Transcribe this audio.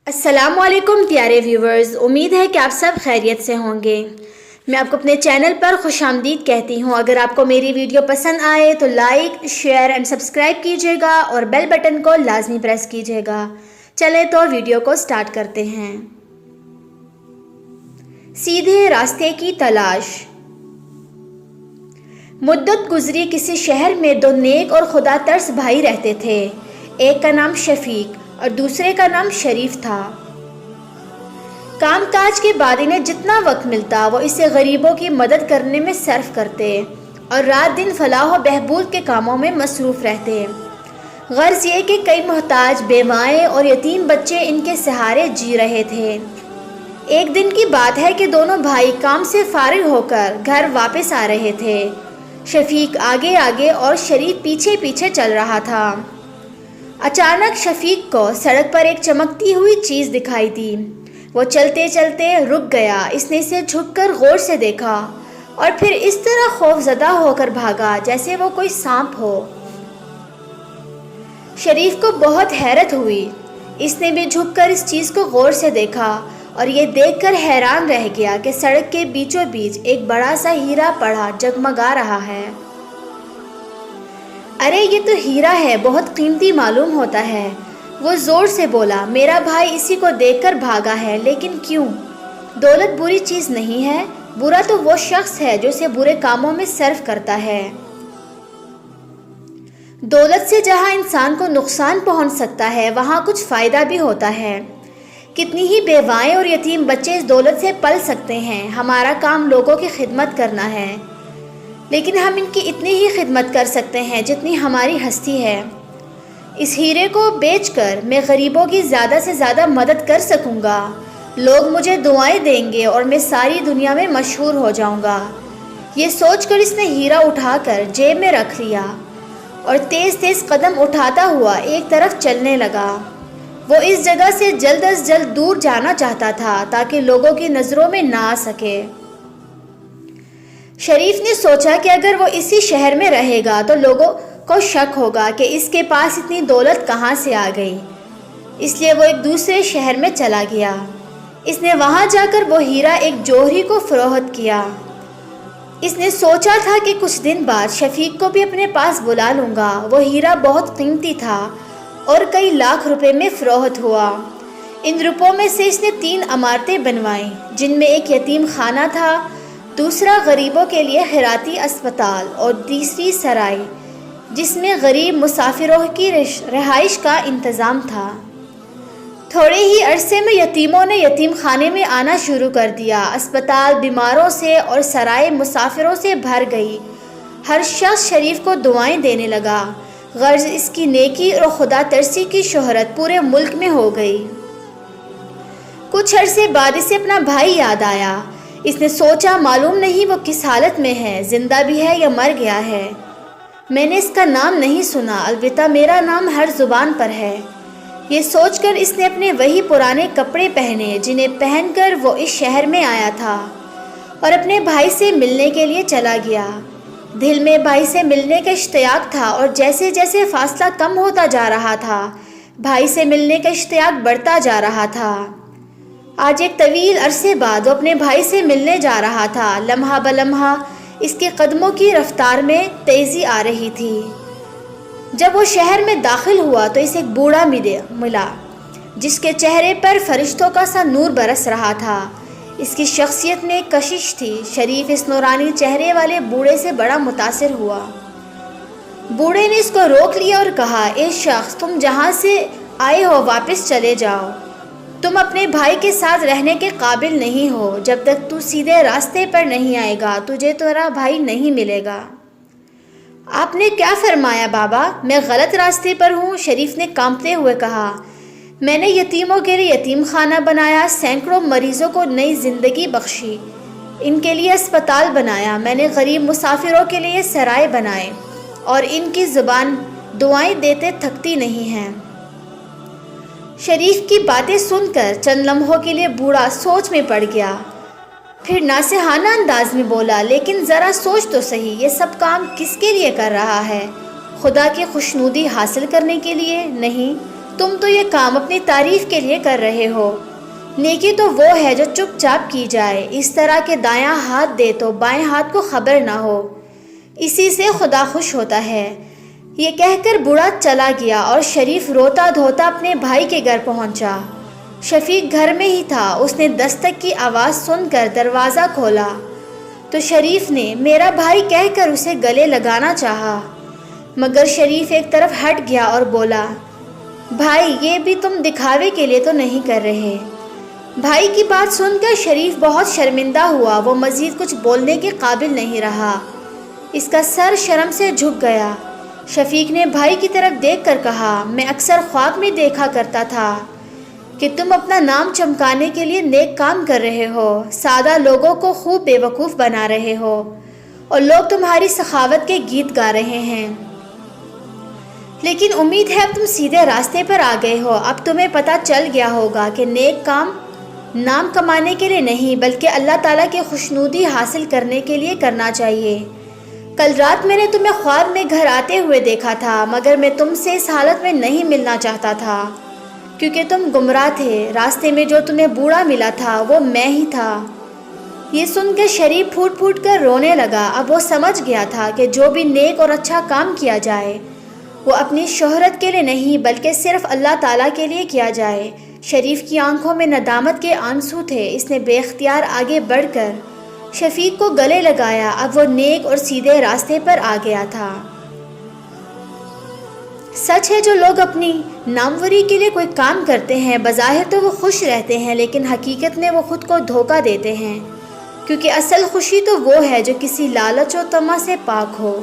السلام علیکم پیارے ویورز، امید ہے کہ آپ سب خیریت سے ہوں گے۔ میں آپ کو اپنے چینل پر خوش آمدید کہتی ہوں۔ اگر آپ کو میری ویڈیو پسند آئے تو لائک، شیئر اینڈ سبسکرائب کیجیے گا اور بیل بٹن کو لازمی پریس کیجیے گا۔ چلیں تو ویڈیو کو سٹارٹ کرتے ہیں۔ سیدھے راستے کی تلاش۔ مدت گزری کسی شہر میں دو نیک اور خدا ترس بھائی رہتے تھے۔ ایک کا نام شفیق اور دوسرے کا نام شریف تھا۔ کام کاج کے بعد انہیں جتنا وقت ملتا وہ اسے غریبوں کی مدد کرنے میں صرف کرتے اور رات دن فلاح و بہبود کے کاموں میں مصروف رہتے۔ غرض یہ کہ کئی محتاج بیوائیں اور یتیم بچے ان کے سہارے جی رہے تھے۔ ایک دن کی بات ہے کہ دونوں بھائی کام سے فارغ ہو کر گھر واپس آ رہے تھے۔ شفیق آگے آگے اور شریف پیچھے پیچھے چل رہا تھا۔ اچانک شفیق کو سڑک پر ایک چمکتی ہوئی چیز دکھائی دی۔ وہ چلتے چلتے رک گیا۔ اس نے اسے جھک کر غور سے دیکھا اور پھر اس طرح خوف زدہ ہو کر بھاگا جیسے وہ کوئی سانپ ہو۔ شریف کو بہت حیرت ہوئی۔ اس نے بھی جھک کر اس چیز کو غور سے دیکھا اور یہ دیکھ کر حیران رہ گیا کہ سڑک کے بیچوں بیچ ایک بڑا سا ہیرا پڑا جگمگا رہا ہے۔ ارے یہ تو ہیرا ہے، بہت قیمتی معلوم ہوتا ہے، وہ زور سے بولا۔ میرا بھائی اسی کو دیکھ کر بھاگا ہے، لیکن کیوں؟ دولت بری چیز نہیں ہے، برا تو وہ شخص ہے جو اسے برے کاموں میں صرف کرتا ہے۔ دولت سے جہاں انسان کو نقصان پہنچ سکتا ہے وہاں کچھ فائدہ بھی ہوتا ہے۔ کتنی ہی بیوائیں اور یتیم بچے اس دولت سے پل سکتے ہیں۔ ہمارا کام لوگوں کی خدمت کرنا ہے، لیکن ہم ان کی اتنی ہی خدمت کر سکتے ہیں جتنی ہماری ہستی ہے۔ اس ہیرے کو بیچ کر میں غریبوں کی زیادہ سے زیادہ مدد کر سکوں گا، لوگ مجھے دعائیں دیں گے اور میں ساری دنیا میں مشہور ہو جاؤں گا۔ یہ سوچ کر اس نے ہیرا اٹھا کر جیب میں رکھ لیا اور تیز تیز قدم اٹھاتا ہوا ایک طرف چلنے لگا۔ وہ اس جگہ سے جلد از جلد دور جانا چاہتا تھا تاکہ لوگوں کی نظروں میں نہ آ سکے۔ شریف نے سوچا کہ اگر وہ اسی شہر میں رہے گا تو لوگوں کو شک ہوگا کہ اس کے پاس اتنی دولت کہاں سے آ گئی، اس لیے وہ ایک دوسرے شہر میں چلا گیا۔ اس نے وہاں جا کر وہ ہیرا ایک جوہری کو فروخت کیا۔ اس نے سوچا تھا کہ کچھ دن بعد شفیق کو بھی اپنے پاس بلا لوں گا۔ وہ ہیرا بہت قیمتی تھا اور کئی لاکھ روپے میں فروخت ہوا۔ ان روپوں میں سے اس نے 3 عمارتیں بنوائیں جن میں ایک یتیم خانہ تھا، دوسرا غریبوں کے لیے خیراتی اسپتال اور تیسری سرائے جس میں غریب مسافروں کی رہائش کا انتظام تھا۔ تھوڑے ہی عرصے میں یتیموں نے یتیم خانے میں آنا شروع کر دیا۔ اسپتال بیماروں سے اور سرائے مسافروں سے بھر گئی۔ ہر شخص شریف کو دعائیں دینے لگا۔ غرض اس کی نیکی اور خدا ترسی کی شہرت پورے ملک میں ہو گئی۔ کچھ عرصے بعد اسے اپنا بھائی یاد آیا۔ اس نے سوچا معلوم نہیں وہ کس حالت میں ہے، زندہ بھی ہے یا مر گیا ہے۔ میں نے اس کا نام نہیں سنا، البتہ میرا نام ہر زبان پر ہے۔ یہ سوچ کر اس نے اپنے وہی پرانے کپڑے پہنے جنہیں پہن کر وہ اس شہر میں آیا تھا اور اپنے بھائی سے ملنے کے لیے چلا گیا۔ دل میں بھائی سے ملنے کا اشتیاق تھا اور جیسے جیسے فاصلہ کم ہوتا جا رہا تھا بھائی سے ملنے کا اشتیاق بڑھتا جا رہا تھا۔ آج ایک طویل عرصے بعد وہ اپنے بھائی سے ملنے جا رہا تھا۔ لمحہ بلمحہ اس کے قدموں کی رفتار میں تیزی آ رہی تھی۔ جب وہ شہر میں داخل ہوا تو اسے ایک بوڑھا ملا جس کے چہرے پر فرشتوں کا سا نور برس رہا تھا۔ اس کی شخصیت میں کشش تھی۔ شریف اس نورانی چہرے والے بوڑھے سے بڑا متاثر ہوا۔ بوڑھے نے اس کو روک لیا اور کہا، اے شخص، تم جہاں سے آئے ہو واپس چلے جاؤ۔ تم اپنے بھائی کے ساتھ رہنے کے قابل نہیں ہو۔ جب تک تو سیدھے راستے پر نہیں آئے گا تجھے تیرا بھائی نہیں ملے گا۔ آپ نے کیا فرمایا بابا؟ میں غلط راستے پر ہوں؟ شریف نے کانپتے ہوئے کہا۔ میں نے یتیموں کے لیے یتیم خانہ بنایا، سینکڑوں مریضوں کو نئی زندگی بخشی، ان کے لیے اسپتال بنایا، میں نے غریب مسافروں کے لیے سرائے بنائے اور ان کی زبان دعائیں دیتے تھکتی نہیں ہیں۔ شریف کی باتیں سن کر چند لمحوں کے لیے بوڑھا سوچ میں پڑ گیا، پھر ناصحانہ انداز میں بولا، لیکن ذرا سوچ تو صحیح، یہ سب کام کس کے لیے کر رہا ہے؟ خدا کی خوشنودی حاصل کرنے کے لیے نہیں، تم تو یہ کام اپنی تعریف کے لیے کر رہے ہو۔ نیکی تو وہ ہے جو چپ چاپ کی جائے، اس طرح کہ دایاں ہاتھ دے تو بائیں ہاتھ کو خبر نہ ہو، اسی سے خدا خوش ہوتا ہے۔ یہ کہہ کر بوڑھا چلا گیا اور شریف روتا دھوتا اپنے بھائی کے گھر پہنچا۔ شفیق گھر میں ہی تھا۔ اس نے دستک کی آواز سن کر دروازہ کھولا تو شریف نے میرا بھائی کہہ کر اسے گلے لگانا چاہا، مگر شریف ایک طرف ہٹ گیا اور بولا، بھائی یہ بھی تم دکھاوے کے لیے تو نہیں کر رہے۔ بھائی کی بات سن کر شریف بہت شرمندہ ہوا، وہ مزید کچھ بولنے کے قابل نہیں رہا، اس کا سر شرم سے جھک گیا۔ شفیق نے بھائی کی طرف دیکھ کر کہا، میں اکثر خواب میں دیکھا کرتا تھا کہ تم اپنا نام چمکانے کے لیے نیک کام کر رہے ہو، سادہ لوگوں کو خوب بے وقوف بنا رہے ہو اور لوگ تمہاری سخاوت کے گیت گا رہے ہیں، لیکن امید ہے اب تم سیدھے راستے پر آ گئے ہو۔ اب تمہیں پتہ چل گیا ہوگا کہ نیک کام نام کمانے کے لیے نہیں بلکہ اللہ تعالیٰ کی خوشنودی حاصل کرنے کے لیے کرنا چاہیے۔ کل رات میں نے تمہیں خواب میں گھر آتے ہوئے دیکھا تھا، مگر میں تم سے اس حالت میں نہیں ملنا چاہتا تھا کیونکہ تم گمراہ تھے۔ راستے میں جو تمہیں بوڑھا ملا تھا وہ میں ہی تھا۔ یہ سن کر شریف پھوٹ پھوٹ کر رونے لگا۔ اب وہ سمجھ گیا تھا کہ جو بھی نیک اور اچھا کام کیا جائے وہ اپنی شہرت کے لیے نہیں بلکہ صرف اللہ تعالیٰ کے لیے کیا جائے۔ شریف کی آنکھوں میں ندامت کے آنسو تھے۔ اس نے بے اختیار آگے بڑھ کر شفیق کو گلے لگایا۔ اب وہ نیک اور سیدھے راستے پر آ گیا تھا۔ سچ ہے جو لوگ اپنی ناموری کے لیے کوئی کام کرتے ہیں بظاہر تو وہ خوش رہتے ہیں، لیکن حقیقت میں وہ خود کو دھوکہ دیتے ہیں، کیونکہ اصل خوشی تو وہ ہے جو کسی لالچ و طمع سے پاک ہو۔